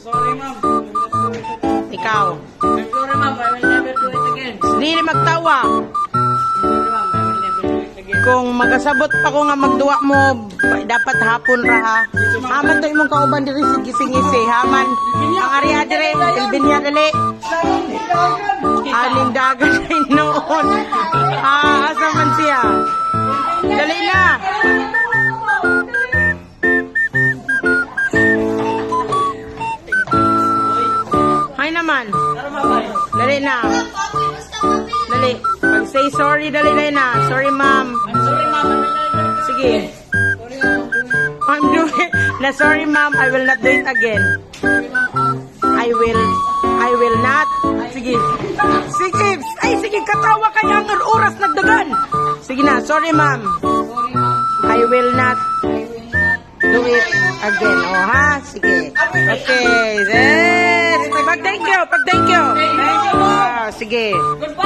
sorry, ma'am. Ikaw. I'm sorry, ma'am. I will never do it again. Dili magtawa. I'm sorry, ma'am. I will never do it again. Kung magasabot pa ko nga magduwa mo, dapat hapon ra ha. Haman to imong kauban diri sige haman. Ang area dire, Elbinya dali. Anindagan ay noon. Asa man siya. Dali na. Hay naman. Dali na. Dali. Pag say sorry, dali na. Sorry, ma'am. I'm sorry, ma'am. I will never. Sige. Sorry, ma'am. I'm doing na sorry, ma'am. I will not do it again. I will not. Sige. Sige. Ay, sige. Katawa kaya ang oras nagdagan. Sige na. Sorry, ma'am. Sorry, ma'am. I will not I will not. do it again. O, ha? Sige. Okay. Yes. Pag thank you. Thank you, ma'am. Sige. Goodbye.